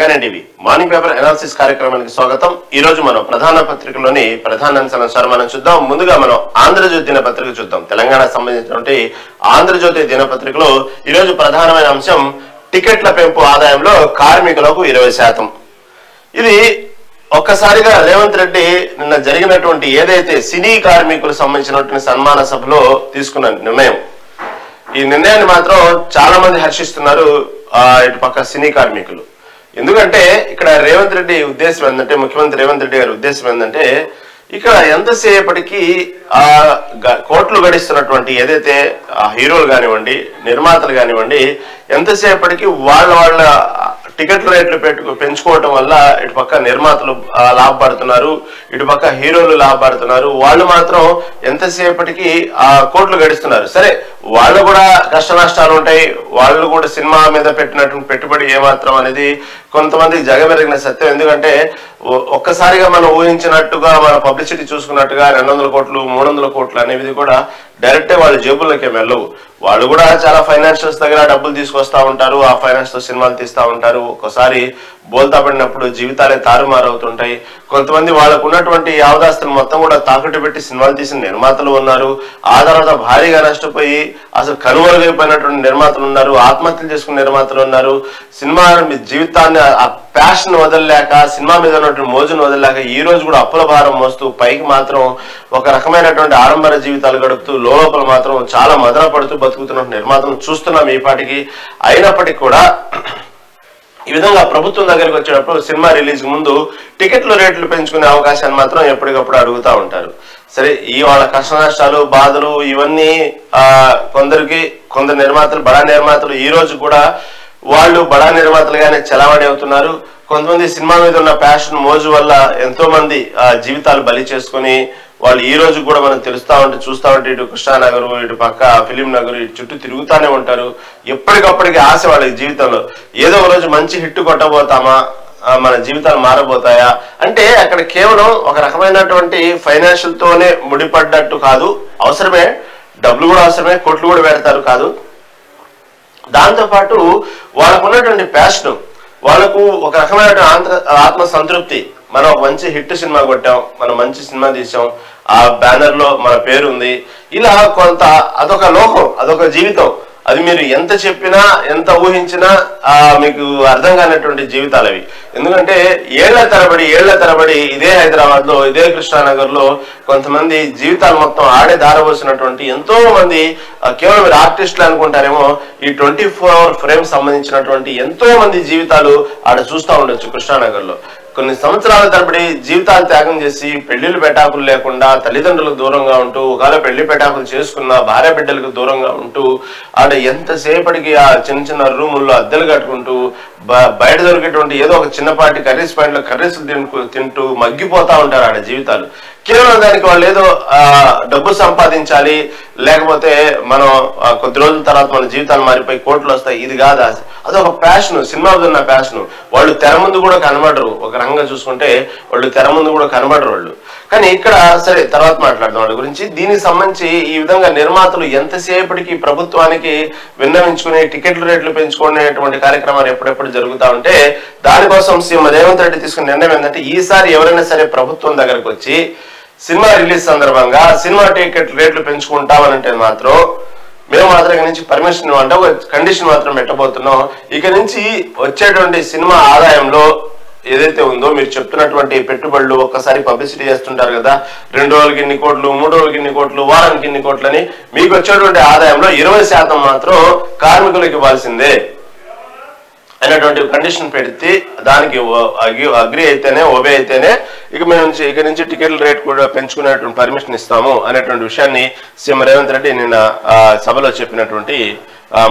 Nine TV morning paper analysis కార్యక్రమానికి స్వాగతం. ఈ రోజు మనం ప్రధాన పత్రికలోని ప్రధాన అంశాలను మనం చూద్దాం. ముందుగా మనం ఆంధ్రజ్యోతి దినపత్రిక చూద్దాం. తెలంగాణకు సంబంధించినటువంటి ఆంధ్రజ్యోతి దినపత్రికలో ఈ రోజు ప్రధానమైన అంశం టికెట్ల పెంపు ఆదాయంలో కార్మికులకు 20%. ఇది ఒక్కసారిగా రేవంత్ రెడ్డి నిన్న జరిగినటువంటి ఏదైతే సినీ కార్మికులకు సంబంధించినటువంటి సన్మాన సభలో తీసుకున్న నిర్ణయం, ఈ నిర్ణయాన్ని మాత్రం చాలా మంది హర్షిస్తున్నారు. ఇటు పక్క సినీ కార్మికులు. ఎందుకంటే ఇక్కడ రేవంత్ రెడ్డి ఉద్దేశం ఏంటంటే, ముఖ్యమంత్రి రేవంత్ రెడ్డి గారి ఉద్దేశం ఏంటంటే, ఇక్కడ ఎంతసేపటికి కోట్లు గడిస్తున్నటువంటి ఏదైతే హీరోలు కానివ్వండి, నిర్మాతలు కానివ్వండి, ఎంతసేపటికి వాళ్ళ టికెట్ రేట్లు పెంచుకోవటం వల్ల ఇటు పక్క నిర్మాతలు లాభపడుతున్నారు, ఇటు పక్క హీరోలు లాభపడుతున్నారు. వాళ్ళు మాత్రం ఎంతసేపటికి కోట్లు గడిస్తున్నారు. సరే, వాళ్ళు కూడా కష్ట నష్టాలు ఉంటాయి. వాళ్ళు కూడా సినిమా మీద పెట్టినటువంటి పెట్టుబడి ఏమాత్రం అనేది కొంతమందికి జగమెరిగిన సత్యం. ఎందుకంటే ఒక్కసారిగా మనం ఊహించినట్టుగా మన పబ్లిసిటీ చూసుకున్నట్టుగా 200 కోట్లు 300 కోట్లు అనేవి కూడా డైరెక్టే వాళ్ళ జేబుల్లోకి వెళ్ళవు. వాళ్ళు కూడా చాలా ఫైనాన్షియల్స్ దగ్గర డబ్బులు తీసుకొస్తా ఉంటారు. ఆ ఫైనాన్స్ తో సినిమాలు తీస్తా ఉంటారు. ఒక్కసారి బోల్తా పడినప్పుడు జీవితాలే తారుమారవుతుంటాయి. కొంతమంది వాళ్ళకు ఉన్నటువంటి యావదాస్తులు మొత్తం కూడా తాకట్టు పెట్టి సినిమాలు తీసిన నిర్మాతలు ఉన్నారు. ఆ తర్వాత భారీగా నష్టపోయి అసలు కనుమరుగైపోయినటువంటి నిర్మాతలు ఉన్నారు. ఆత్మహత్యలు చేసుకున్న నిర్మాతలు ఉన్నారు. సినిమా జీవితాన్ని ఆ ప్యాషన్ వదలలేక, సినిమా మీద ఉన్నటువంటి మోజును వదలలేక ఈ రోజు కూడా అప్పుల భారం మోస్తూ పైకి మాత్రం ఒక రకమైనటువంటి ఆడంబర జీవితాలు గడుపుతూ లోపల మాత్రం చాలా మదన పడుతూ బతుకుతున్న నిర్మాతలను చూస్తున్నాం ఈ పాటికి. అయినప్పటికీ కూడా ఈ విధంగా ప్రభుత్వం దగ్గరికి వచ్చేటప్పుడు సినిమా రిలీజ్ ముందు టికెట్ల రేట్లు పెంచుకునే అవకాశాన్ని మాత్రం ఎప్పటికప్పుడు అడుగుతూ ఉంటారు. సరే, ఈ వాళ్ళ కష్ట నష్టాలు, బాధలు ఇవన్నీ కొందరు నిర్మాతలు, బడా నిర్మాతలు ఈ రోజు కూడా వాళ్ళు బడా నిర్మాతలుగానే చలామణి అవుతున్నారు. కొంతమంది సినిమా మీద ఉన్న ప్యాషన్, మోజు వల్ల ఎంతో మంది జీవితాలు బలి చేసుకుని వాళ్ళు ఈ రోజు కూడా మనం చూస్తా ఉంటే ఇటు కృష్ణానగర్, ఇటు పక్క ఫిలిం నగర్, ఇటు చుట్టూ తిరుగుతానే ఉంటారు. ఎప్పటికప్పటికి ఆశ వాళ్ళకి జీవితంలో ఏదో ఒక రోజు మంచి హిట్ కొట్టబోతామా, మన జీవితాలు మారబోతాయా అంటే అక్కడ కేవలం ఒక రకమైనటువంటి ఫైనాన్షియల్ తోనే ముడిపడ్డట్టు కాదు. అవసరమే, డబ్బులు కూడా అవసరమే, కోట్లు కూడా పెడతారు కాదు. దాంతోపాటు వాళ్ళకు ఉన్నటువంటి ప్యాషన్, వాళ్ళకు ఒక రకమైన ఆత్మ సంతృప్తి. మనం ఒక మంచి హిట్ సినిమా కొట్టాం, మనం మంచి సినిమా తీసాం, ఆ బ్యానర్ లో మన పేరు ఉంది. ఇలా కొంత అదొక లోకం, అదొక జీవితం. అది మీరు ఎంత చెప్పినా ఎంత ఊహించినా మీకు అర్థం కానటువంటి జీవితాలు అవి. ఎందుకంటే ఏళ్ల తరబడి ఇదే హైదరాబాద్ లో, ఇదే కృష్ణానగర్ లో కొంతమంది జీవితాలు మొత్తం ఆడే దారబోసినటువంటి ఎంతో మంది, కేవలం మీరు ఆర్టిస్టులు అనుకుంటారేమో, ఈ 24 ఫ్రేమ్ సంబంధించినటువంటి ఎంతో మంది జీవితాలు ఆడ చూస్తూ ఉండొచ్చు కృష్ణానగర్ లో. కొన్ని సంవత్సరాల తరబడి జీవితాలు త్యాగం చేసి పెళ్లిళ్ళు పెటాకులు లేకుండా తల్లిదండ్రులకు దూరంగా ఉంటూ, ఒకవేళ పెళ్లి పెటాకులు చేసుకున్న భార్య బిడ్డలకు దూరంగా ఉంటూ ఆడ ఎంతసేపటికి ఆ చిన్న రూముల్లో అద్దెలు కట్టుకుంటూ బయట దొరికేటువంటి ఏదో ఒక చిన్నపాటి కర్రీస్ పాయింట్లో కర్రీస్లు తింటూ మగ్గిపోతా ఉంటారు ఆడ జీవితాలు. కేవలం దానికి వాళ్ళు ఏదో డబ్బు సంపాదించాలి, లేకపోతే మనం కొద్ది రోజుల తర్వాత మన జీవితాలు మారిపోయి కోట్లు వస్తాయి, ఇది కాదు. అదొక ప్యాషన్, సినిమా ఉన్న ప్యాషన్. వాళ్ళు తెర ముందు కూడా కనబడరు. ఒక రంగంగా చూసుకుంటే వాళ్ళు తెర ముందు కూడా కనబడరు వాళ్ళు. కానీ ఇక్కడ సరే తర్వాత మాట్లాడదాం వాళ్ళ గురించి. దీనికి సంబంధించి ఈ విధంగా నిర్మాతలు ఎంతసేపటికి ప్రభుత్వానికి విన్నవించుకుని టికెట్ల రేట్లు పెంచుకునేటువంటి కార్యక్రమాలు ఎప్పుడెప్పుడు జరుగుతూ ఉంటే, దానికోసం సీఎం రేవంత్ రెడ్డి తీసుకున్న నిర్ణయం ఏంటంటే, ఈసారి ఎవరైనా సరే ప్రభుత్వం దగ్గరకు వచ్చి సినిమా రిలీజ్ సందర్భంగా సినిమా టికెట్ రేట్లు పెంచుకుంటామనంటే మాత్రం మేము మాత్రం ఇక నుంచి పర్మిషన్ అంటే ఒక కండిషన్ మాత్రం పెట్టబోతున్నాం. ఇక నుంచి వచ్చేటువంటి సినిమా ఆదాయంలో ఏదైతే ఉందో మీరు చెప్తున్నటువంటి పెట్టుబడులు ఒక్కసారి పబ్లిసిటీ చేస్తుంటారు కదా, 2 రోజులకి ఇన్ని కోట్లు, 3 రోజులకి ఇన్ని కోట్లు, వారానికి ఇన్ని కోట్లు అని, మీకు వచ్చేటువంటి ఆదాయంలో 20% మాత్రం కార్మికులకు ఇవ్వాల్సిందే అనేటువంటి కండిషన్ పెడితే, దానికి అగ్రి అయితేనే, ఓబే అయితేనే ఇక నుంచి టికెట్ల రేట్ కూడా పెంచుకునేటువంటి పర్మిషన్ ఇస్తాము అనేటువంటి విషయాన్ని సీఎం రేవంత్ రెడ్డి నిన్న సభలో చెప్పినటువంటి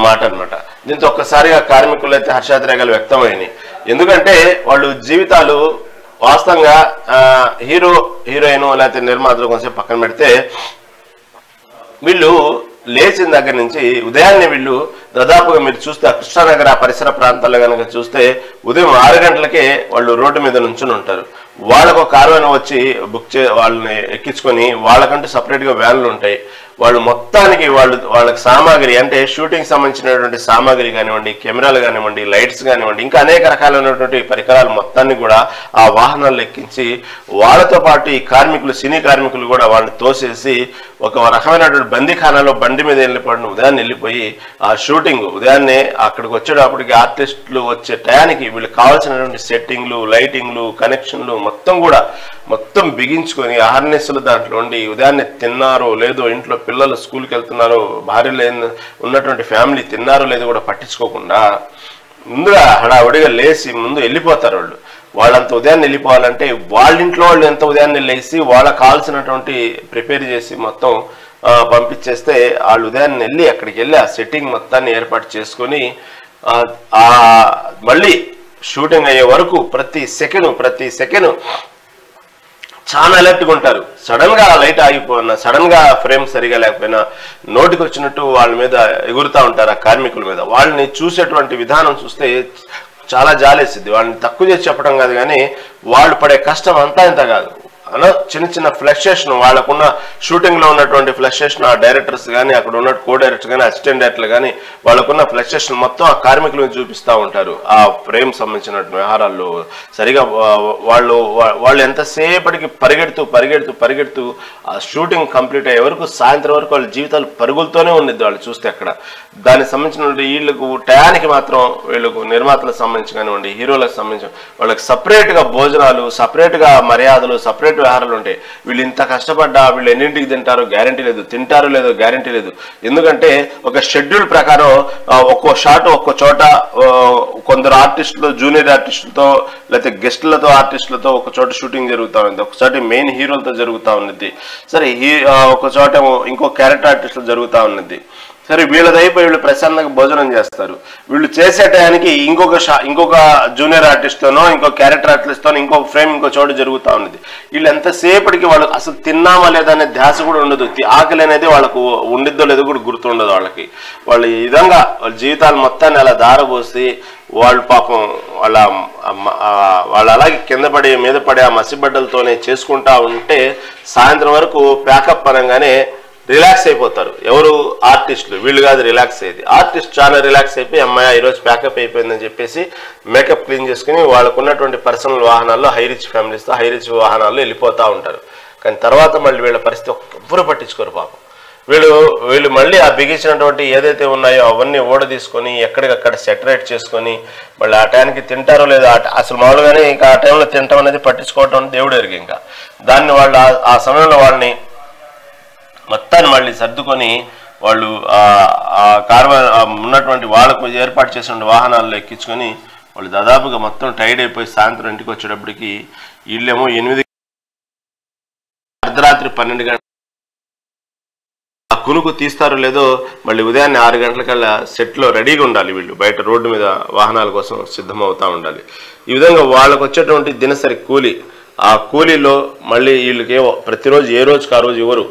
మాట అనమాట. దీంతో ఒక్కసారిగా కార్మికులు అయితే హర్షాతిరేకాలు వ్యక్తమైనాయి. ఎందుకంటే వాళ్ళు జీవితాలు వాస్తవంగా హీరోయిన్ లేకపోతే నిర్మాతలు కొంచెం పక్కన పెడితే, వీళ్ళు లేచిన దగ్గర నుంచి ఉదయాన్నే వీళ్ళు దాదాపుగా మీరు చూస్తే కృష్ణానగర్ ఆ పరిసర ప్రాంతాల్లో కనుక చూస్తే ఉదయం 6 గంటలకే వాళ్ళు రోడ్డు మీద నుంచుని ఉంటారు. వాళ్ళకు ఒక కారు అయినా వచ్చి వాళ్ళని ఎక్కించుకొని వాళ్ళకంటూ సపరేట్గా వ్యాన్లు ఉంటాయి. వాళ్ళు మొత్తానికి వాళ్ళకి సామాగ్రి అంటే షూటింగ్ సంబంధించినటువంటి సామాగ్రి కానివ్వండి, కెమెరాలు కానివ్వండి, లైట్స్ కానివ్వండి, ఇంకా అనేక రకాలైనటువంటి పరికరాలు మొత్తాన్ని కూడా ఆ వాహనాలు ఎక్కించి వాళ్ళతో పాటు ఈ కార్మికులు, సినీ కార్మికులు కూడా వాళ్ళని తోసేసి ఒక రకమైనటువంటి బందీఖానాలో బండి మీద వెళ్ళిపోయిన ఉదయాన్నే వెళ్ళిపోయి ఆ షూటింగ్ ఉదయాన్నే అక్కడికి వచ్చేటప్పటికి ఆర్టిస్టులు వచ్చే టయానికి వీళ్ళకి కావాల్సినటువంటి సెట్టింగ్లు, లైటింగ్లు, కనెక్షన్లు మొత్తం బిగించుకొని హార్నెస్లు దాంట్లో ఉండి ఉదయాన్నే తిన్నారో లేదో, ఇంట్లో పిల్లలు స్కూల్కి వెళ్తున్నారో, భార్యలు ఉన్నటువంటి ఫ్యామిలీ తిన్నారో లేదో కూడా పట్టించుకోకుండా ముందుగా హడావుడిగా లేచి ముందు వెళ్ళిపోతారు. వాళ్ళంత ఉదయాన్నే వెళ్ళిపోవాలంటే వాళ్ళ ఇంట్లో వాళ్ళు ఎంత ఉదయాన్నే లేచి వాళ్ళకి కావాల్సినటువంటి ప్రిపేర్ చేసి మొత్తం పంపించేస్తే వాళ్ళు ఉదయాన్నే వెళ్ళి అక్కడికి వెళ్ళి ఆ సెట్టింగ్ మొత్తాన్ని ఏర్పాటు చేసుకొని మళ్ళీ షూటింగ్ అయ్యే వరకు ప్రతి సెకండ్ చాలా అలర్ట్గా ఉంటారు. సడన్ గా లైట్ ఆగిపోయినా, సడన్ గా ఫ్రేమ్ సరిగా లేకపోయినా నోటికి వచ్చినట్టు వాళ్ళ మీద ఎగురుతూ ఉంటారు ఆ కార్మికుల మీద. వాళ్ళని చూసేటువంటి విధానం చూస్తే చాలా జాలేసిద్ది. వాళ్ళని తక్కువ చేసి చెప్పడం కాదు, కానీ వాళ్ళు పడే కష్టం అంతా ఇంత కాదు. చిన్న ఫ్లక్చుయేషన్ వాళ్ళకున్న షూటింగ్ లో ఉన్నటువంటి ఫ్లక్చుయేషన్ ఆ డైరెక్టర్స్ కానీ, అక్కడ ఉన్న కో డైరెక్టర్స్ కానీ, అసిస్టెంట్ డైరెక్టర్లు కానీ వాళ్ళకున్న ఫ్లక్చుయేషన్ మొత్తం ఆ కార్మికులను చూపిస్తూ ఉంటారు. ఆ ఫ్రేమ్ సంబంధించిన వ్యవహారాల్లో సరిగా వాళ్ళు ఎంతసేపటికి పరిగెడుతూ ఆ షూటింగ్ కంప్లీట్ అయ్యే వరకు సాయంత్రం వరకు వాళ్ళ జీవితాలు పరుగులతోనే ఉన్నది. వాళ్ళు చూస్తే అక్కడ దానికి సంబంధించిన వీళ్ళకు టయానికి మాత్రం వీళ్ళకు నిర్మాతలకు సంబంధించి కానివ్వండి, హీరోలకు సంబంధించి వాళ్ళకి సపరేట్ గా భోజనాలు, సపరేట్ గా మర్యాదలు, సపరేట్ వ్యవహారాలు ఉంటాయి. వీళ్ళు ఇంత కష్టపడ్డా వీళ్ళు ఎన్నింటికి తింటారో గ్యారంటీ లేదు, తింటారో లేదో గ్యారంటీ లేదు. ఎందుకంటే ఒక షెడ్యూల్ ప్రకారం ఒక్కో షాట్ ఒక్కో చోట కొందరు ఆర్టిస్టులు, జూనియర్ ఆర్టిస్టులతో లేకపోతే గెస్టులతో, ఆర్టిస్టులతో ఒక చోట షూటింగ్ జరుగుతూ ఉంది, ఒకసారి మెయిన్ హీరోలతో జరుగుతూ ఉన్నది, సరే ఒక చోట ఇంకో క్యారెక్టర్ ఆర్టిస్టులు జరుగుతూ ఉన్నది. సరే వీళ్ళదైపోయి వీళ్ళు ప్రశాంతంగా భోజనం చేస్తారు. వీళ్ళు చేసే టయానికి ఇంకొక జూనియర్ ఆర్టిస్ట్తోనో, ఇంకో క్యారెక్టర్ ఆర్టిస్ట్తోనో ఇంకో ఫ్రేమ్ ఇంకో చోటు జరుగుతూ ఉన్నది. వీళ్ళు ఎంతసేపటికి వాళ్ళు అసలు తిన్నామా లేదా అనే ధ్యాస కూడా ఉండదు. ఆకలి అనేది వాళ్ళకు ఉండిద్దో లేదో కూడా గుర్తుండదు వాళ్ళకి. వాళ్ళు ఈ విధంగా వాళ్ళ జీవితాలు మొత్తాన్ని అలా దారబోసి వాళ్ళు పాపం వాళ్ళు అలాగే కింద పడి మీద పడి ఆ మసిబడ్డలతోనే చేసుకుంటా ఉంటే సాయంత్రం వరకు ప్యాకప్ అనగానే రిలాక్స్ అయిపోతారు. ఎవరు? ఆర్టిస్టులు. వీళ్ళు కాదు రిలాక్స్ అయ్యేది. ఆర్టిస్ట్ చాలా రిలాక్స్ అయిపోయి అమ్మాయి ఈరోజు ప్యాకప్ అయిపోయిందని చెప్పేసి మేకప్ క్లీన్ చేసుకుని వాళ్ళకు ఉన్నటువంటి పర్సనల్ వాహనాల్లో, హై రిచ్ ఫ్యామిలీస్తో హై రిచ్ వాహనాల్లో వెళ్ళిపోతూ ఉంటారు. కానీ తర్వాత మళ్ళీ వీళ్ళ పరిస్థితి ఎవ్వరూ పట్టించుకోరు పాపం. వీళ్ళు మళ్ళీ ఆ బిగించినటువంటి ఏదైతే ఉన్నాయో అవన్నీ ఓడ తీసుకొని ఎక్కడికక్కడ సెటరేట్ చేసుకొని మళ్ళీ ఆ టైంకి తింటారో లేదో, అసలు మామూలుగానే ఇంకా ఆ టైంలో తింటాం అనేది పట్టించుకోవటం దేవుడు ఎరిగి. ఇంకా దాన్ని వాళ్ళు ఆ సమయంలో వాళ్ళని మొత్తాన్ని మళ్ళీ సర్దుకొని వాళ్ళు ఉన్నటువంటి వాళ్ళకు ఏర్పాటు చేసిన వాహనాల్లో ఎక్కించుకొని వాళ్ళు దాదాపుగా మొత్తం టైర్డ్ అయిపోయి సాయంత్రం ఇంటికి వచ్చేటప్పటికి వీళ్ళేమో 8 అర్ధరాత్రి 12 గంటల ఆ కునుకు తీస్తారో లేదో మళ్ళీ ఉదయాన్నే 6 గంటలకల్లా సెట్లో రెడీగా ఉండాలి. వీళ్ళు బయట రోడ్డు మీద వాహనాల కోసం సిద్ధమవుతూ ఉండాలి. ఈ విధంగా వాళ్ళకు వచ్చేటువంటి దినసరి కూలి, ఆ కూలీలో మళ్ళీ వీళ్ళకేవో ప్రతిరోజు ఏ రోజుకి ఆ రోజు ఇవ్వరు.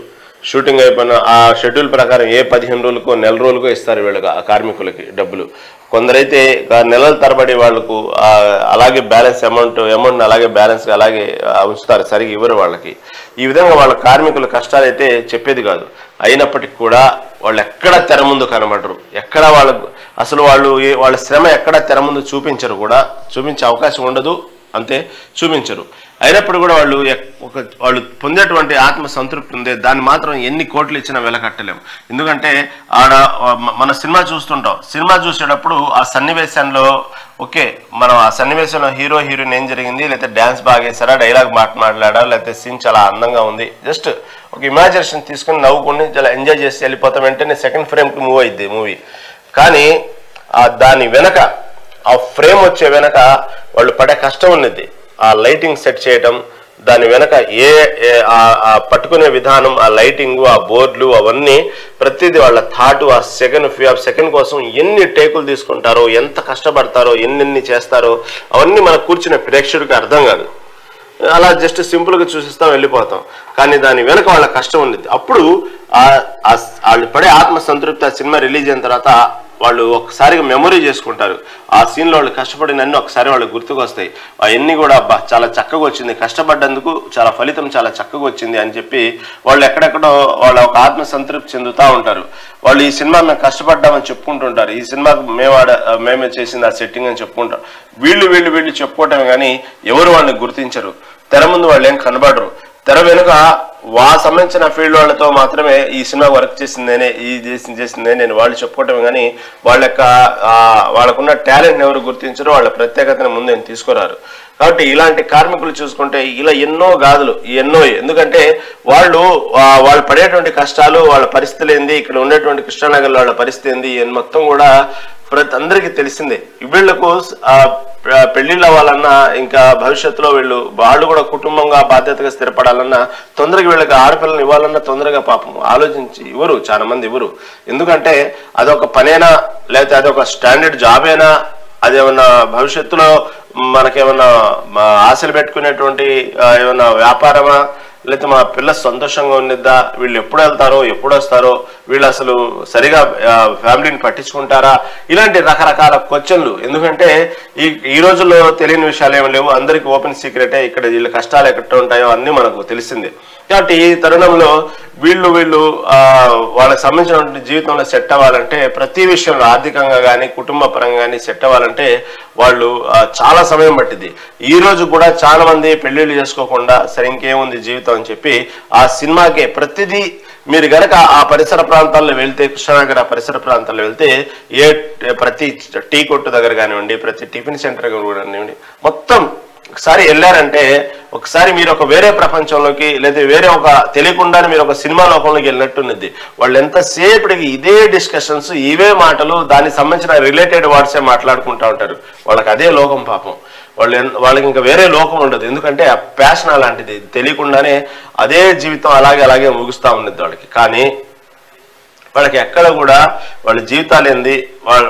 షూటింగ్ అయిపోయిన ఆ షెడ్యూల్ ప్రకారం ఏ 15 రోజులకో నెల రోజులకో ఇస్తారు వీళ్ళకి, ఆ కార్మికులకి డబ్బులు. కొందరైతే నెలల తరబడి వాళ్ళకు అలాగే బ్యాలెన్స్ అమౌంట్ అలాగే బ్యాలెన్స్ అలాగే ఉంచుతారు, సరిగ్గా ఇవ్వరు వాళ్ళకి. ఈ విధంగా వాళ్ళ కార్మికుల కష్టాలు అయితే చెప్పేది కాదు. అయినప్పటికీ కూడా వాళ్ళు ఎక్కడ తెర ముందు కనబడరు, ఎక్కడ అసలు వాళ్ళ శ్రమ ఎక్కడ తెర ముందు చూపించరు, కూడా చూపించే అవకాశం ఉండదు, అంతే చూపించరు. అయినప్పుడు కూడా వాళ్ళు పొందేటువంటి ఆత్మ సంతృప్తి ఉంది, దాన్ని మాత్రం ఎన్ని కోట్లు ఇచ్చినా వెలకట్టలేము. ఎందుకంటే మన సినిమా చూస్తుంటాం, సినిమా చూసేటప్పుడు ఆ సన్నివేశంలో ఓకే మనం ఆ సన్నివేశంలో హీరో హీరోయిన్ ఏం జరిగింది, లేకపోతే డ్యాన్స్ బాగా వేసారా, డైలాగ్ మాట్లాడా, లేకపోతే సీన్ చాలా అందంగా ఉంది, జస్ట్ ఒక ఇమాజినేషన్ తీసుకుని నవ్వుకుని చాలా ఎంజాయ్ చేసి వెళ్ళిపోతాం. వెంటనే సెకండ్ ఫ్రేమ్కి మూవ్ అయింది మూవీ. కానీ దాని వెనక ఆ ఫ్రేమ్ వచ్చే వెనక వాళ్ళు పడే కష్టం ఉన్నది. ఆ లైటింగ్ సెట్ చేయటం, దాని వెనక పట్టుకునే విధానం, ఆ లైటింగ్, ఆ బోర్డులు, అవన్నీ ప్రతిదీ వాళ్ళ థాట్, ఆ సెకండ్ కోసం ఎన్ని టేకులు తీసుకుంటారో, ఎంత కష్టపడతారో, ఎన్ని చేస్తారో అవన్నీ మనకు కూర్చునే ప్రేక్షకుడికి అర్థం కాదు. అలా జస్ట్ సింపుల్గా చూసిస్తాం, వెళ్ళిపోతాం. కానీ దాని వెనక వాళ్ళ కష్టం ఉండేది. అప్పుడు వాళ్ళు పడే ఆత్మ సంతృప్తి ఆ సినిమా రిలీజ్ అయిన తర్వాత వాళ్ళు ఒకసారిగా మెమొరీ చేసుకుంటారు. ఆ సీన్లో వాళ్ళు కష్టపడినన్ని ఒకసారి వాళ్ళకి గుర్తుకు వస్తాయి. అవన్నీ కూడా చాలా చక్కగా వచ్చింది, కష్టపడ్డందుకు చాలా ఫలితం చాలా చక్కగా వచ్చింది అని చెప్పి వాళ్ళు ఎక్కడెక్కడో వాళ్ళ ఒక ఆత్మ సంతృప్తి చెందుతూ ఉంటారు. వాళ్ళు ఈ సినిమా మేము కష్టపడ్డామని చెప్పుకుంటుంటారు, ఈ సినిమాకు మేమే చేసింది ఆ సెట్టింగ్ అని చెప్పుకుంటారు. వీళ్ళు చెప్పుకోవటమే కానీ ఎవరు వాళ్ళని గుర్తించరు. తెర ముందు వాళ్ళు ఏం కనబడరు. తెర వెనుక సంబంధించిన ఫీల్డ్ వాళ్ళతో మాత్రమే ఈ సినిమా వర్క్ చేసిందేనే, ఈ చేసిందే నేను వాళ్ళు చెప్పుకోవటం కానీ వాళ్ళకున్న టాలెంట్ ఎవరు గుర్తించరు, వాళ్ళ ప్రత్యేకతను ముందు తీసుకురారు. కాబట్టి ఇలాంటి కార్మికులు చూసుకుంటే ఇలా ఎన్నో గాథలు ఎందుకంటే వాళ్ళు పడేటువంటి కష్టాలు, వాళ్ళ పరిస్థితులు ఏంది, ఇక్కడ ఉండేటువంటి కృష్ణానగర్లో వాళ్ళ పరిస్థితి ఏంది మొత్తం కూడా అందరికీ తెలిసిందే. వీళ్లకు పెళ్లిళ్ళు అవ్వాలన్నా, ఇంకా భవిష్యత్తులో వాళ్ళు కూడా కుటుంబంగా బాధ్యతగా స్థిరపడాలన్నా, తొందరగా వీళ్ళకి ఆడపిల్లలు ఇవ్వాలన్నా తొందరగా పాపం ఆలోచించి చాలా మంది ఇవ్వరు. ఎందుకంటే అదొక పనేనా, లేకపోతే అదొక స్టాండర్డ్ జాబేనా, అదేమన్నా భవిష్యత్తులో మనకేమన్నా ఆశలు పెట్టుకునేటువంటి ఏమన్నా వ్యాపారమా, లేకపోతే మా పిల్ల సంతోషంగా ఉన్నద్దా, వీళ్ళు ఎప్పుడు వెళ్తారో ఎప్పుడు వస్తారో, వీళ్ళు అసలు సరిగా ఫ్యామిలీని పట్టించుకుంటారా, ఇలాంటి రకరకాల క్వశ్చన్లు. ఎందుకంటే ఈ రోజుల్లో తెలియని విషయాలు ఏమి లేవు, అందరికీ ఓపెన్ సీక్రెటే. ఇక్కడ వీళ్ళ కష్టాలు ఎక్కడ ఉంటాయో అన్నీ మనకు తెలిసిందే. కాబట్టి ఈ తరుణంలో వీళ్ళు వాళ్ళకి సంబంధించిన జీవితంలో సెట్ అవ్వాలంటే, ప్రతి విషయంలో ఆర్థికంగా కానీ కుటుంబ పరంగా కానీ సెట్ అవ్వాలంటే వాళ్ళు చాలా సమయం పట్టింది. ఈ రోజు కూడా చాలా మంది పెళ్లిళ్ళు చేసుకోకుండా సరే ఇంకేముంది జీవితం అని చెప్పి ఆ సినిమాకే ప్రతిదీ మీరు గనక ఆ పరిసర ప్రాంతాల్లో వెళ్తే, కృష్ణానగర్ ఆ పరిసర ప్రాంతాల్లో వెళ్తే ప్రతి టీ కొట్టు దగ్గర కానివ్వండి, ప్రతి టిఫిన్ సెంటర్ కానివ్వండి, మొత్తం ఒకసారి వెళ్ళారంటే ఒకసారి మీరు ఒక వేరే ప్రపంచంలోకి, లేదా వేరే ఒక తెలియకుండానే మీరు ఒక సినిమా లోకంలోకి వెళ్ళినట్టున్నది. వాళ్ళు ఎంతసేపటికి ఇదే డిస్కషన్స్, ఇవే మాటలు, దానికి సంబంధించిన రిలేటెడ్ వర్డ్సే మాట్లాడుకుంటూ ఉంటారు. వాళ్ళకి అదే లోకం పాపం. వాళ్ళకి ఇంకా వేరే లోకం ఉండదు. ఎందుకంటే ఆ ప్యాషన్ అలాంటిది, తెలియకుండానే అదే జీవితం అలాగే ముగుస్తూ ఉన్నది వాళ్ళకి. కానీ వాళ్ళకి ఎక్కడ కూడా వాళ్ళ జీవితాలు ఏంది,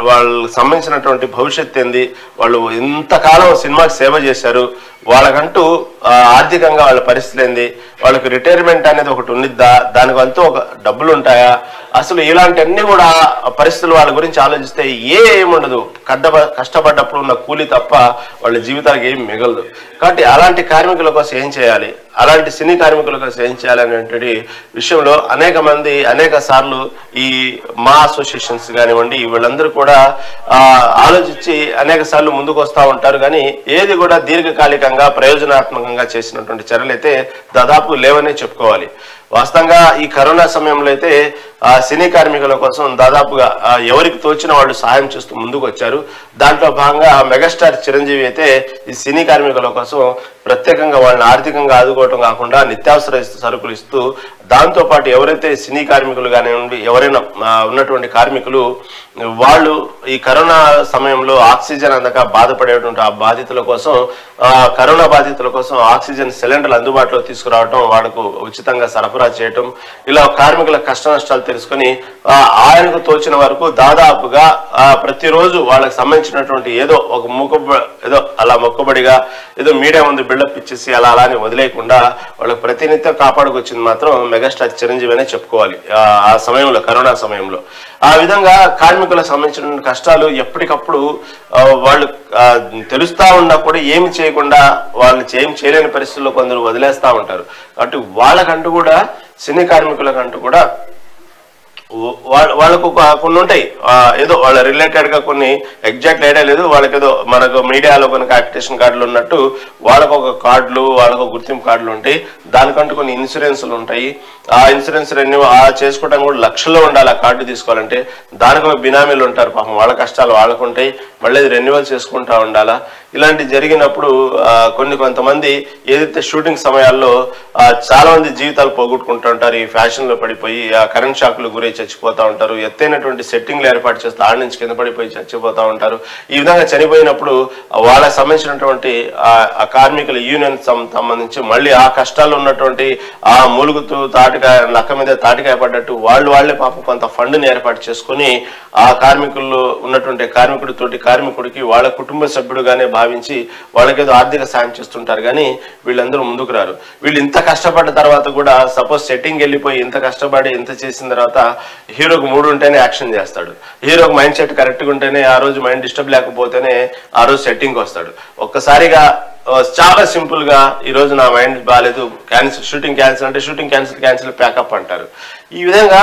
వాళ్ళకి సంబంధించినటువంటి భవిష్యత్తు ఏంది, వాళ్ళు ఇంతకాలం సినిమాకి సేవ చేశారు, వాళ్ళకంటూ ఆర్థికంగా వాళ్ళ పరిస్థితి ఏంది, వాళ్ళకి రిటైర్మెంట్ అనేది ఒకటి ఉండిద్దా, దానికంటూ ఒక డబ్బులు ఉంటాయా, అసలు ఇలాంటివన్నీ కూడా పరిస్థితులు వాళ్ళ గురించి ఆలోచిస్తే ఏముండదు. కష్టపడ్డప్పుడు ఉన్న కూలి తప్ప వాళ్ళ జీవితాలకు ఏం మిగలదు. కాబట్టి అలాంటి కార్మికుల కోసం ఏం చేయాలి, అలాంటి సినీ కార్మికుల కోసం ఏం చేయాలి అనేటువంటి విషయంలో అనేక సార్లు ఈ మా అసోసియేషన్స్ కానివ్వండి, వీళ్ళందరూ కూడా ఆలోచించి అనేక సార్లు ముందుకు వస్తూ ఉంటారు. కానీ ఏది కూడా దీర్ఘకాలికంగా ప్రయోజనాత్మకంగా చేసినటువంటి చర్యలు అయితే దాదాపు లేవనే చెప్పుకోవాలి. వాస్తవంగా ఈ కరోనా సమయంలో అయితే సినీ కార్మికుల కోసం దాదాపుగా ఎవరికి తోచిన వాళ్ళు సహాయం చేస్తూ ముందుకు వచ్చారు. దాంట్లో భాగంగా మెగాస్టార్ చిరంజీవి అయితే ఈ సినీ కార్మికుల కోసం ప్రత్యేకంగా వాళ్ళని ఆర్థికంగా ఆదుకోవటం కాకుండా నిత్యావసర సరుకులు ఇస్తూ, దాంతోపాటు ఎవరైతే సినీ కార్మికులు కానివ్వండి, ఎవరైనా ఉన్నటువంటి కార్మికులు వాళ్ళు ఈ కరోనా సమయంలో ఆక్సిజన్ అందక బాధపడేటువంటి ఆ బాధితుల కోసం, కరోనా బాధితుల కోసం ఆక్సిజన్ సిలిండర్లు అందుబాటులో తీసుకురావటం, వాళ్ళకు ఉచితంగా సరఫరా చేయటం, ఇలా కార్మికుల కష్ట నష్టాలు తెలుసుకొని ఆయనకు తోచిన వరకు దాదాపుగా ప్రతిరోజు వాళ్ళకి సంబంధించినటువంటి ఏదో అలా మొక్కుబడిగా ఏదో మీడియా ముందు బిల్డప్ ఇచ్చేసి అలానే వదిలేయకుండా వాళ్ళకి ప్రతినిత్యం కాపాడుకొచ్చింది మాత్రం మెగాస్టార్ చిరంజీవి అనే చెప్పుకోవాలి. ఆ సమయంలో, కరోనా సమయంలో ఆ విధంగా కార్మికులకు సంబంధించిన కష్టాలు ఎప్పటికప్పుడు వాళ్ళు తెలుస్తా ఉన్నప్పుడు ఏమి చేయకుండా వాళ్ళు ఏం చేయలేని పరిస్థితుల్లో కొందరు వదిలేస్తా ఉంటారు. కాబట్టి వాళ్ళకంటూ కూడా, సినీ కార్మికులకంటూ కూడా వాళ్ళకు కొన్ని ఉంటాయి, ఏదో వాళ్ళ రిలేటెడ్ గా కొన్ని ఎగ్జాక్ట్ ఐడియా లేదు వాళ్ళకి, ఏదో మనకు మీడియాలో కొన్ని క్యాపిటేషన్ కార్డులు ఉన్నట్టు వాళ్ళకు ఒక కార్డులు, వాళ్ళకు గుర్తింపు కార్డులు ఉంటాయి. దానికంటూ కొన్ని ఇన్సూరెన్స్లు ఉంటాయి. ఆ ఇన్సూరెన్స్ రెన్యూ చేసుకోవడం కూడా లక్షల్లో ఉండాలి. ఆ కార్డు తీసుకోవాలంటే దానికి బినామీలు ఉంటారు పాపం, వాళ్ళ కష్టాలు వాళ్ళకు ఉంటాయి. మళ్ళీ అది రెన్యువల్ చేసుకుంటా ఉండాలా. ఇలాంటి జరిగినప్పుడు కొంతమంది ఏదైతే షూటింగ్ సమయాల్లో చాలా మంది జీవితాలు పోగొట్టుకుంటూ ఉంటారు. ఈ ఫ్యాషన్ లో పడిపోయి కరెంట్ షాక్లు గురై చచ్చిపోతా ఉంటారు. ఎత్తైనటువంటి సెట్టింగ్లు ఏర్పాటు చేస్తే ఆడ నుంచి కింద పడిపోయి చచ్చిపోతా ఉంటారు. ఈ విధంగా చనిపోయినప్పుడు వాళ్ళకి సంబంధించినటువంటి ఆ కార్మికుల యూనియన్ సంబంధించి మళ్ళీ ఆ కష్టాల్లో ఉన్నటువంటి ఆ మూలుగుతూ నక్క మీద తాటికాయ పడ్డట్టు వాళ్ళే పాపం కొంత ఫండ్ని ఏర్పాటు చేసుకుని ఆ కార్మికుల్లో ఉన్నటువంటి కార్మికుడికి వాళ్ళ కుటుంబ సభ్యుడుగానే భావించి వాళ్ళకేదో ఆర్థిక సాయం చేస్తుంటారు. కానీ వీళ్ళందరూ ముందుకు రారు. వీళ్ళు ఇంత కష్టపడ్డ తర్వాత కూడా, సపోజ్ సెట్టింగ్ వెళ్ళిపోయి ఇంత కష్టపడి ఇంత చేసిన తర్వాత హీరోకి మూడు ఉంటేనే యాక్షన్ చేస్తాడు, హీరోకి మైండ్ సెట్ కరెక్ట్గా ఉంటేనే ఆ రోజు మైండ్ డిస్టర్బ్ లేకపోతేనే ఆ రోజు సెట్టింగ్కి వస్తాడు. ఒక్కసారిగా చాలా సింపుల్ గా ఈ రోజు నా మైండ్ బాగాలేదు, క్యాన్సిల్, షూటింగ్ క్యాన్సిల్ అంటే షూటింగ్ క్యాన్సిల్ ప్యాకప్ అంటారు. ఈ విధంగా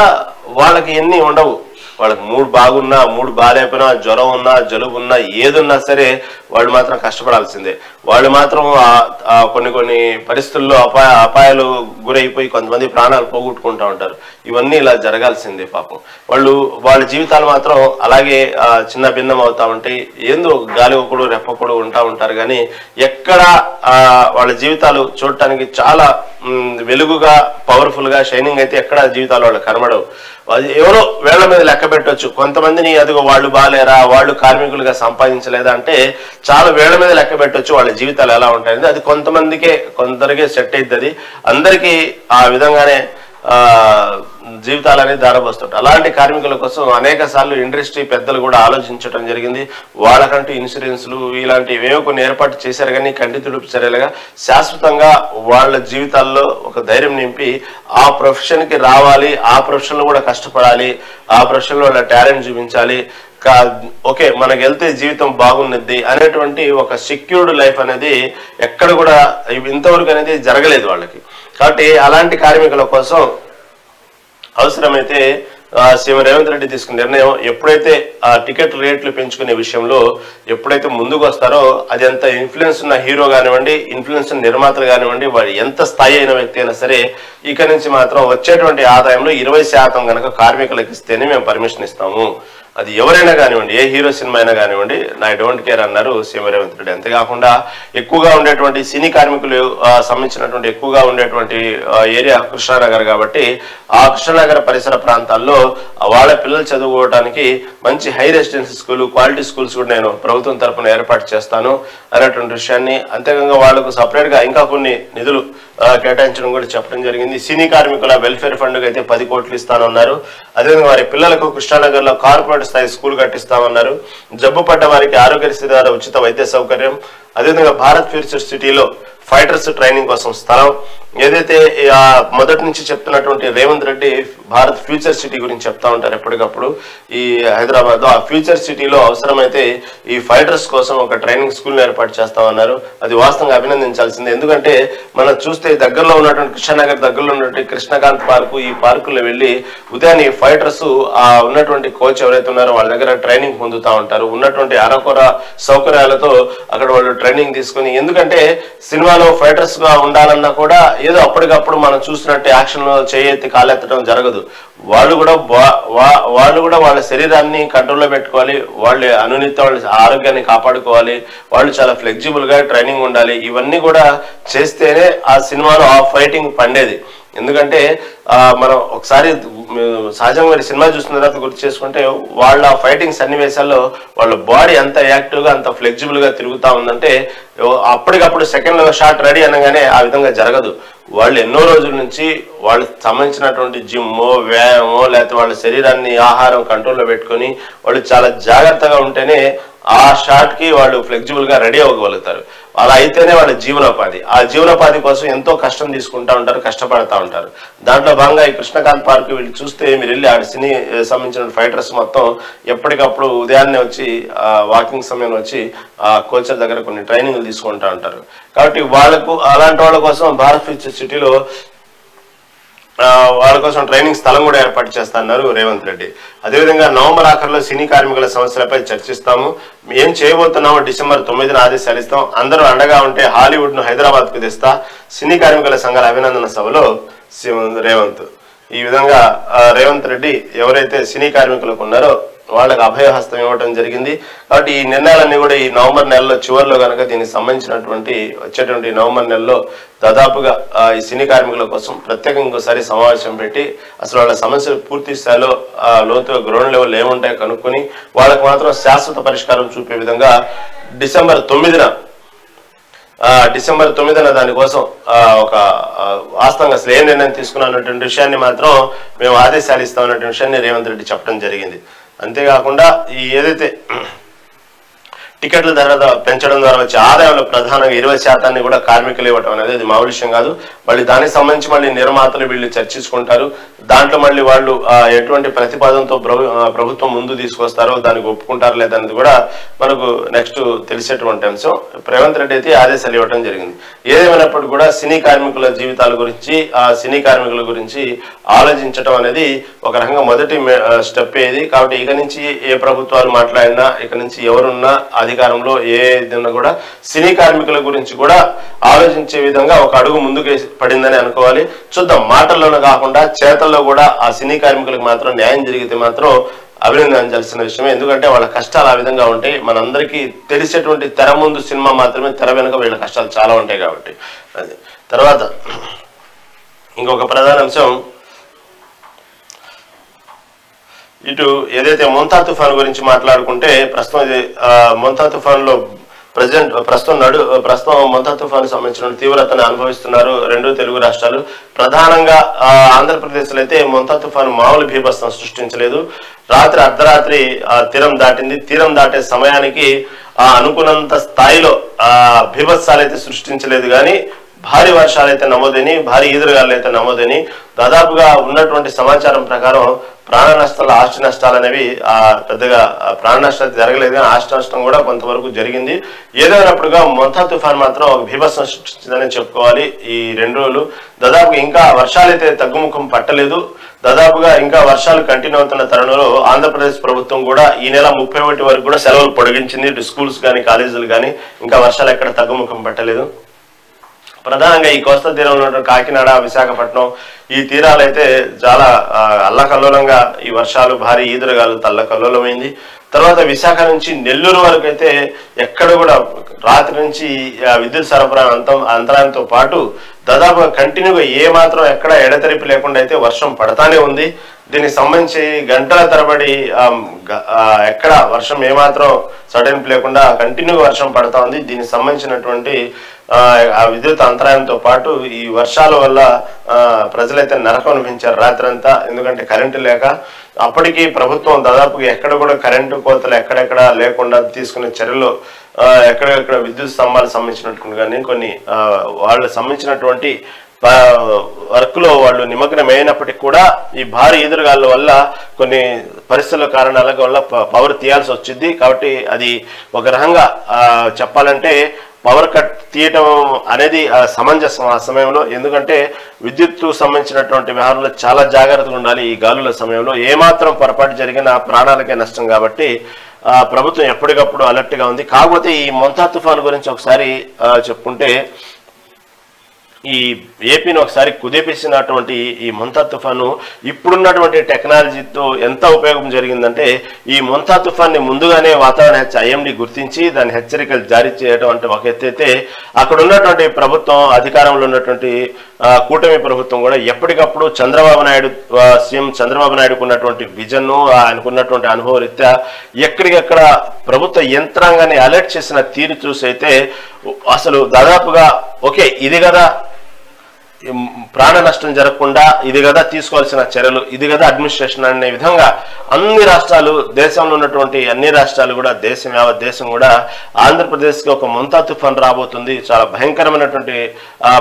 వాళ్ళకి ఎన్ని ఉండవు. వాళ్ళకి మూడు బాగున్నా, మూడు బాగాలేకపోయినా, జ్వరం ఉన్నా, జలుబు ఉన్నా, ఏదున్నా సరే వాళ్ళు మాత్రం కష్టపడాల్సిందే. వాళ్ళు మాత్రం కొన్ని పరిస్థితుల్లో అపాయాలు గురైపోయి కొంతమంది ప్రాణాలు పోగొట్టుకుంటూ ఉంటారు. ఇవన్నీ ఇలా జరగాల్సిందే. పాపం వాళ్ళ జీవితాలు మాత్రం అలాగే చిన్న భిన్నం అవుతా ఉంటాయి. ఏందో గాలి ఒకడు రెప్పకూడు ఉంటారు. కానీ ఎక్కడ వాళ్ళ జీవితాలు చూడటానికి చాలా వెలుగుగా, పవర్ఫుల్ గా, షైనింగ్ అయితే ఎక్కడ జీవితాలు వాళ్ళు కనబడవు. ఎవరో వేళ్ల మీద లెక్క పెట్టవచ్చు. కొంతమందిని అదిగో వాళ్ళు బాగాలేరా, వాళ్ళు కార్మికులుగా సంపాదించలేదా అంటే చాలా వేళ్ల మీద లెక్క పెట్టవచ్చు వాళ్ళ జీవితాలు ఎలా ఉంటాయంటే. అది కొందరికే సెట్ అవుతుంది. అందరికీ ఆ విధంగానే జీవితాలు అనేది దారబోస్తుంటారు. అలాంటి కార్మికుల కోసం అనేక సార్లు ఇండస్ట్రీ పెద్దలు కూడా ఆలోచించడం జరిగింది. వాళ్ళకంటూ ఇన్సూరెన్స్లు ఇలాంటివేవో కొన్ని ఏర్పాటు చేశారు. కానీ కంటి తుడుపు చర్యలుగా శాశ్వతంగా వాళ్ళ జీవితాల్లో ఒక ధైర్యం నింపి ఆ ప్రొఫెషన్కి రావాలి, ఆ ప్రొఫెషన్లో కూడా కష్టపడాలి, ఆ ప్రొఫెషన్లో వాళ్ళ టాలెంట్ చూపించాలి, ఓకే మనకు వెళ్తే జీవితం బాగున్నది అనేటువంటి ఒక సెక్యూర్డ్ లైఫ్ అనేది ఎక్కడ కూడా ఇంతవరకు అనేది జరగలేదు వాళ్ళకి. కాబట్టి అలాంటి కార్మికుల కోసం అవసరమైతే సీఎం రేవంత్ రెడ్డి తీసుకున్న నిర్ణయం, ఎప్పుడైతే ఆ టికెట్ రేట్లు పెంచుకునే విషయంలో ఎప్పుడైతే ముందుకు వస్తారో, అది ఎంత ఇన్ఫ్లుయెన్స్ ఉన్న హీరో కానివ్వండి, ఇన్ఫ్లుయెన్స్ ఉన్న నిర్మాతలు కానివ్వండి, వాడు ఎంత స్థాయి అయిన వ్యక్తి అయినా సరే ఇక నుంచి మాత్రం వచ్చేటువంటి ఆదాయంలో 20% కనుక కార్మికులకు ఇస్తేనే మేము పర్మిషన్ ఇస్తాము. అది ఎవరైనా కానివ్వండి, ఏ హీరో సినిమా అయినా కానివ్వండి, ఐ డోంట్ కేర్ అన్నారు సీఎం రేవంత్ రెడ్డి. అంతేకాకుండా ఎక్కువగా ఉండేటువంటి సినీ కార్మికులు సంబంధించినటువంటి ఎక్కువగా ఉండేటువంటి ఏరియా కృష్ణానగర్ కాబట్టి ఆ కృష్ణానగర్ పరిసర ప్రాంతాల్లో వాళ్ళ పిల్లలు చదువుకోవడానికి మంచి high residency school, quality schools కూడా నేను ప్రభుత్వం తరఫున ఏర్పాటు చేస్తాను అనేటువంటి విషయాన్ని, అంతేకాకుండా వాళ్లకు సపరేట్ గా ఇంకా కొన్ని నిధులు కేటాయించడం కూడా చెప్పడం జరిగింది. సినీ కార్మికుల వెల్ఫేర్ ఫండ్ అయితే 10 కోట్లు ఇస్తానన్నారు. అదేవిధంగా వారి పిల్లలకు కృష్ణానగర్ లో కార్పొరేట్ స్థాయి స్కూల్ కట్టిస్తామన్నారు. జబ్బు పడ్డ వారికి ఆరోగ్యశ్రీ ద్వారా ఉచిత వైద్య సౌకర్యం. అదేవిధంగా భారత్ ఫ్యూచర్ సిటీలో ఫైటర్స్ ట్రైనింగ్ కోసం స్థలం. ఏదైతే మొదటి నుంచి చెప్తున్నటువంటి రేవంత్ రెడ్డి భారత్ ఫ్యూచర్ సిటీ గురించి చెప్తా ఉంటారు ఎప్పటికప్పుడు. ఈ హైదరాబాద్ లో ఆ ఫ్యూచర్ సిటీలో అవసరమైతే ఈ ఫైటర్స్ కోసం ఒక ట్రైనింగ్ స్కూల్ ఏర్పాటు చేస్తామన్నారు. అది వాస్తవంగా అభినందించాల్సిందే. ఎందుకంటే మనం చూస్తే దగ్గరలో ఉన్నటువంటి కృష్ణానగర్ దగ్గరలో ఉన్నటువంటి కృష్ణకాంత్ పార్కు, ఈ పార్కులో వెళ్ళి ఉదయాన్నే ఫైటర్స్ ఉన్నటువంటి కోచ్ ఎవరైతే ఉన్నారో వాళ్ళ దగ్గర ట్రైనింగ్ పొందుతూ ఉంటారు. ఉన్నటువంటి అరకొర సౌకర్యాలతో అక్కడ వాళ్ళు ట్రైనింగ్ తీసుకుని, ఎందుకంటే సినిమాలో ఫైటర్స్ గా ఉండాలన్నా కూడా ఏదో అప్పటికప్పుడు మనం చూసినట్టు యాక్షన్ లో చేయెత్తి కాలెత్తడం జరగదు. వాళ్ళు కూడా వాళ్ళ శరీరాన్ని కంట్రోల్లో పెట్టుకోవాలి, వాళ్ళ అనునిత వాళ్ళ ఆరోగ్యాన్ని కాపాడుకోవాలి, వాళ్ళు చాలా ఫ్లెక్సిబుల్ గా ట్రైనింగ్ ఉండాలి. ఇవన్నీ కూడా చేస్తేనే ఆ సినిమాలో ఆ ఫైటింగ్ పండేది. ఎందుకంటే మనం ఒకసారి సహజంగా మీరు సినిమా చూసిన తర్వాత గుర్తు చేసుకుంటే వాళ్ళ ఫైటింగ్ సన్నివేశాల్లో వాళ్ళ బాడీ ఎంత యాక్టివ్ గా, అంత ఫ్లెక్సిబుల్ గా తిరుగుతా ఉందంటే అప్పటికప్పుడు సెకండ్ లో షాట్ రెడీ అనగానే ఆ విధంగా జరగదు. వాళ్ళు ఎన్నో రోజుల నుంచి వాళ్ళకి సంబంధించినటువంటి జిమ్మో, వ్యాయామో, లేకపోతే వాళ్ళ శరీరాన్ని ఆహారం కంట్రోల్లో పెట్టుకొని వాళ్ళు చాలా జాగ్రత్తగా ఉంటేనే ఆ షాట్ కి వాళ్ళు ఫ్లెక్సిబుల్ గా రెడీ అవ్వగలుగుతారు. అలా అయితేనే వాళ్ళ జీవనోపాధి. ఆ జీవనోపాధి కోసం ఎంతో కష్టం తీసుకుంటా ఉంటారు, కష్టపడతా ఉంటారు. దాంట్లో భాగంగా ఈ కృష్ణకాంత్ పార్క్ వీళ్ళు చూస్తే మీరు వెళ్ళి ఆడ సినీ సంబంధించిన ఫైటర్స్ మొత్తం ఎప్పటికప్పుడు ఉదయాన్నే వచ్చి వాకింగ్ సమయంలో వచ్చి ఆ కోచర్ దగ్గర కొన్ని ట్రైనింగ్లు తీసుకుంటా ఉంటారు. కాబట్టి వాళ్ళకు అలాంటి వాళ్ళ కోసం భారత్ ఫ్యూచర్ సిటీలో వాళ్ళ కోసం ట్రైనింగ్ స్థలం కూడా ఏర్పాటు చేస్తున్నారు రేవంత్ రెడ్డి. అదేవిధంగా నవంబర్ ఆఖరిలో సినీ కార్మికుల సమస్యలపై చర్చిస్తాము, ఏం చేయబోతున్నామో డిసెంబర్ 9న ఆదేశాలు ఇస్తాం, అందరూ అండగా ఉంటే హాలీవుడ్ ను హైదరాబాద్ కు తెస్తా, సినీ కార్మికుల సంఘాల అభినందన సభలో రేవంత్. ఈ విధంగా రేవంత్ రెడ్డి ఎవరైతే సినీ కార్మికులకు ఉన్నారో వాళ్ళకి అభయహస్తం ఇవ్వడం జరిగింది. కాబట్టి ఈ నిర్ణయాలన్నీ కూడా ఈ నవంబర్ నెలలో చివరిలో కనుక దీనికి సంబంధించినటువంటి వచ్చేటువంటి నవంబర్ నెలలో దాదాపుగా ఈ సినీ కార్మికుల కోసం ప్రత్యేకంగా ఇంకోసారి సమావేశం పెట్టి అసలు వాళ్ళ సమస్యలు పూర్తి స్థాయిలో లోతుగా గ్రౌండ్ లెవెల్ ఏముంటాయో కనుక్కొని వాళ్ళకు మాత్రం శాశ్వత పరిష్కారం చూపే విధంగా డిసెంబర్ 9న దానికోసం ఒక వాస్తవంగా అసలు ఏం నిర్ణయం తీసుకున్నటువంటి విషయాన్ని మాత్రం మేము ఆదేశాలు ఇస్తామన్నటువంటి విషయాన్ని రేవంత్ రెడ్డి చెప్పడం జరిగింది. అంతేకాకుండా ఈ ఏదైతే టికెట్ల ధర పెంచడం ద్వారా వచ్చే ఆదాయంలో ప్రధానంగా 20% కూడా కార్మికులు ఇవ్వటం అనేది అది మామూలు విషయం కాదు. మళ్ళీ దానికి సంబంధించి మళ్ళీ నిర్మాతలు వీళ్ళు చర్చించుకుంటారు. దాంట్లో మళ్ళీ వాళ్ళు ఎటువంటి ప్రతిపాదనతో ప్రభుత్వం ముందు తీసుకొస్తారో దానికి ఒప్పుకుంటారు లేదనేది కూడా మనకు నెక్స్ట్ తెలిసేటువంటి అంశం. రేవంత్ రెడ్డి అయితే ఆదేశాలు ఇవ్వడం జరిగింది. ఏదేమైనప్పుడు కూడా సినీ కార్మికుల జీవితాల గురించి సినీ కార్మికుల గురించి ఆలోచించడం అనేది ఒక రకంగా మొదటి స్టెప్ ఏది. కాబట్టి ఇక నుంచి ఏ ప్రభుత్వాలు మాట్లాడినా, ఇక నుంచి ఎవరున్నా అధికారంలో ఏదైనా కూడా సినీ కార్మికుల గురించి కూడా ఆలోచించే విధంగా ఒక అడుగు ముందుకు పడిందని అనుకోవాలి. చూద్దాం, మాటల్లోనే కాకుండా చేతల్లో కూడా ఆ సినీ కార్మికులకు మాత్రం న్యాయం జరిగితే మాత్రం అభినందించాల్సిన విషయమే. ఎందుకంటే వాళ్ళ కష్టాలు ఆ విధంగా ఉంటాయి. మనందరికీ తెలిసేటువంటి తెర ముందు సినిమా మాత్రమే, తెర వెనుక వీళ్ళ కష్టాలు చాలా ఉంటాయి కాబట్టి. అది తర్వాత ఇంకొక ప్రధాన అంశం, ఇటు ఏదైతే మొంతా తుఫాను గురించి మాట్లాడుకుంటే ప్రస్తుతం మొంతా తుఫానులో ప్రస్తుతం మొంతా తుఫాను సంబంధించిన తీవ్రతను అనుభవిస్తున్నారు రెండు తెలుగు రాష్ట్రాలు. ప్రధానంగా ఆంధ్రప్రదేశ్లో అయితే మొంతా తుఫాను మామూలు బీభత్సం సృష్టించలేదు. రాత్రి అర్ధరాత్రి తీరం దాటింది. తీరం దాటే సమయానికి అనుకున్నంత స్థాయిలో బీభత్సాలు అయితే సృష్టించలేదు, కానీ భారీ వర్షాలు అయితే నమోదని, భారీ ఈదురుగాలు అయితే నమోదని, దాదాపుగా ఉన్నటువంటి సమాచారం ప్రకారం ప్రాణ నష్టాలు, ఆస్తి నష్టాలు అనేవి పెద్దగా ప్రాణ నష్టాలు జరగలేదు, కానీ ఆస్తి నష్టం కూడా కొంతవరకు జరిగింది. ఏదైనప్పుడుగా మొంతా తుఫాన్ మాత్రం ఒక బీభత్సం సృష్టించిందని చెప్పుకోవాలి. ఈ 2 రోజులు దాదాపుగా ఇంకా వర్షాలైతే తగ్గుముఖం పట్టలేదు. దాదాపుగా ఇంకా వర్షాలు కంటిన్యూ అవుతున్న తరుణంలో ఆంధ్రప్రదేశ్ ప్రభుత్వం కూడా ఈ నెల 31 వరకు కూడా సెలవులు పొడిగించింది. స్కూల్స్ కానీ కాలేజీలు కానీ ఇంకా వర్షాలు ఎక్కడ తగ్గుముఖం పట్టలేదు. ప్రధానంగా ఈ కోస్తా తీరంలో ఉన్న కాకినాడ, విశాఖపట్నం ఈ తీరాలైతే చాలా అల్లకల్లోలంగా ఈ వర్షాలు, భారీ ఈదురుగాలు తల్లకల్లోలమైంది. తర్వాత విశాఖ నుంచి నెల్లూరు వరకు అయితే ఎక్కడ కూడా రాత్రి నుంచి విద్యుత్ సరఫరా అంతరాయంతో పాటు దాదాపుగా కంటిన్యూగా ఏ మాత్రం ఎక్కడ ఎడతెరిపి లేకుండా అయితే వర్షం పడతానే ఉంది. దీనికి సంబంధించి గంటల తరబడి ఎక్కడ వర్షం ఏమాత్రం సడలింపు లేకుండా కంటిన్యూగా వర్షం పడతా ఉంది. దీనికి సంబంధించినటువంటి విద్యుత్ అంతరాయంతో పాటు ఈ వర్షాల వల్ల ప్రజలైతే నరకం అనిపించారు రాత్రంతా. ఎందుకంటే కరెంటు లేక అప్పటికి ప్రభుత్వం దాదాపుగా ఎక్కడ కూడా కరెంటు కోతలు ఎక్కడెక్కడ లేకుండా తీసుకునే చర్యలు, ఎక్కడెక్కడ విద్యుత్ స్తంభాలకు సంబంధించినటువంటి కానీ కొన్ని వాళ్ళు సంబంధించినటువంటి వర్క్ లో వాళ్ళు నిమగ్నమైనప్పటికీ కూడా ఈ భారీ ఎదురుగాళ్ళ వల్ల కొన్ని పరిస్థితుల కారణాల వల్ల పవర్ తీయాల్సి వచ్చింది. కాబట్టి అది ఒక రకంగా చెప్పాలంటే పవర్ కట్ తీయటం అనేది సమంజసం ఆ సమయంలో. ఎందుకంటే విద్యుత్తు సంబంధించినటువంటి వ్యవహారంలో చాలా జాగ్రత్తగా ఉండాలి. ఈ గాలుల సమయంలో ఏమాత్రం పొరపాటు జరిగినా ప్రాణాలకే నష్టం కాబట్టి ప్రభుత్వం ఎప్పటికప్పుడు అలర్ట్ గా ఉంది. కాకపోతే ఈ మొంతా తుఫాను గురించి ఒకసారి చెప్పుకుంటే, ఈ ఏపీని ఒకసారి కుదిపేసినటువంటి ఈ మొంతా తుఫాను ఇప్పుడున్నటువంటి టెక్నాలజీతో ఎంత ఉపయోగం జరిగిందంటే, ఈ మొంతా తుఫాన్ని ముందుగానే వాతావరణ ఐఎండీ గుర్తించి దాని హెచ్చరికలు జారీ చేయడం అంటే ఒక ఎత్తైతే, అక్కడ ఉన్నటువంటి ప్రభుత్వం, అధికారంలో ఉన్నటువంటి కూటమి ప్రభుత్వం కూడా ఎప్పటికప్పుడు సీఎం చంద్రబాబు నాయుడుకు ఉన్నటువంటి విజన్, ఆయనకున్నటువంటి అనుభవ రీత్యా ఎక్కడికెక్కడ ప్రభుత్వ యంత్రాంగాన్ని అలర్ట్ చేసిన తీరు చూసి అయితే అసలు దాదాపుగా ఓకే ఇది కదా ప్రాణ నష్టం జరగకుండా, ఇది కదా తీసుకోవాల్సిన చర్యలు, ఇది కదా అడ్మినిస్ట్రేషన్ అనే విధంగా అన్ని రాష్ట్రాలు, దేశంలో ఉన్నటువంటి అన్ని రాష్ట్రాలు కూడా, యావత్ దేశం కూడా ఆంధ్రప్రదేశ్కి ఒక మొంతా తుఫాన్ రాబోతుంది, చాలా భయంకరమైనటువంటి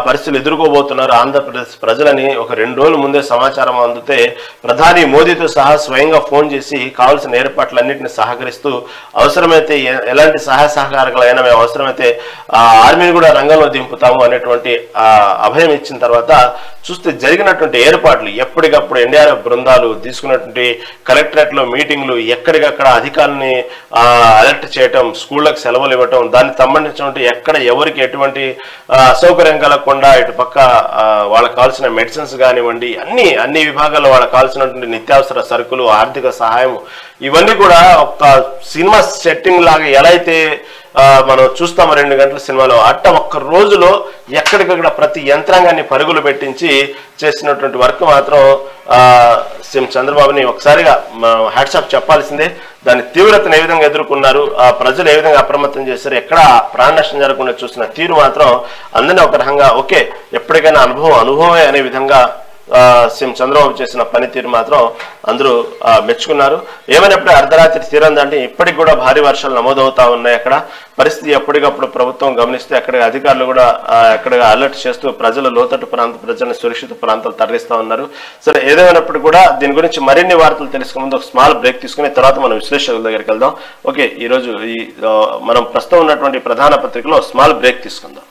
పరిస్థితులు ఎదుర్కోబోతున్నారు ఆంధ్రప్రదేశ్ ప్రజలని ఒక 2 రోజుల ముందే సమాచారం అందితే ప్రధాని మోదీతో సహా స్వయంగా ఫోన్ చేసి కావాల్సిన ఏర్పాట్లన్నింటినీ సహకరిస్తూ అవసరమైతే ఎలాంటి సహాయ సహకారాలైనా మేము అవసరమైతే ఆర్మీని కూడా రంగంలో దింపుతాము అనేటువంటి అభయం ఇచ్చిన తర్వాత చూస్తే జరిగినటువంటి ఏర్పాట్లు, ఎప్పటికప్పుడు ఎన్డీఆర్ఎఫ్ బృందాలు తీసుకున్నటువంటి కలెక్టరేట్ లో మీటింగ్లు, ఎక్కడికక్కడ అధికారులని అలర్ట్ చేయటం, స్కూళ్లకు సెలవులు ఇవ్వటం, దానికి సంబంధించినటువంటి ఎక్కడ ఎవరికి ఎటువంటి అసౌకర్యం కలగకుండా ఇటు పక్క వాళ్ళకి కావాల్సిన మెడిసిన్స్ కానివ్వండి, అన్ని విభాగాల్లో వాళ్ళకి కావాల్సినటువంటి నిత్యావసర సరుకులు, ఆర్థిక సహాయం, ఇవన్నీ కూడా ఒక సినిమా సెట్టింగ్ లాగా ఎలా అయితే మనం చూస్తాము 2 గంటల సినిమాలో, అట్ట ఒక్క రోజులో ఎక్కడికక్కడ ప్రతి యంత్రాంగాన్ని పరుగులు పెట్టించి చేసినటువంటి వర్క్ మాత్రం సీఎం చంద్రబాబుని ఒకసారిగా హ్యాట్సాప్ చెప్పాల్సిందే. దాని తీవ్రతను ఏ విధంగా ఎదుర్కొన్నారు, ప్రజలు ఏ విధంగా అప్రమత్తం చేశారు, ఎక్కడ ప్రాణ నష్టం జరగకుండా చూసిన తీరు మాత్రం అందరినీ ఒక రకంగా ఓకే ఎప్పటికైనా అనుభవమే అనే విధంగా సీఎం చంద్రబాబు చేసిన పనితీరు మాత్రం అందరూ మెచ్చుకున్నారు. ఏమైనప్పుడు అర్ధరాత్రి తీరందంటే ఇప్పటికి కూడా భారీ వర్షాలు నమోదవుతా ఉన్నాయి. అక్కడ పరిస్థితి ఎప్పటికప్పుడు ప్రభుత్వం గమనిస్తే అక్కడ అధికారులు కూడా అక్కడ అలర్ట్ చేస్తూ ప్రజలు లోతట్టు ప్రాంత ప్రజలను సురక్షిత ప్రాంతాలు తరలిస్తా ఉన్నారు. సరే, ఏదేమైనప్పుడు కూడా దీని గురించి మరిన్ని వార్తలు తెలుసుకునే ముందు ఒక స్మాల్ బ్రేక్ తీసుకుని తర్వాత మనం విశ్లేషకుల దగ్గరికి వెళ్దాం. ఓకే, ఈరోజు మనం ప్రస్తుతం ఉన్నటువంటి ప్రధాన పత్రికలో స్మాల్ బ్రేక్ తీసుకుందాం.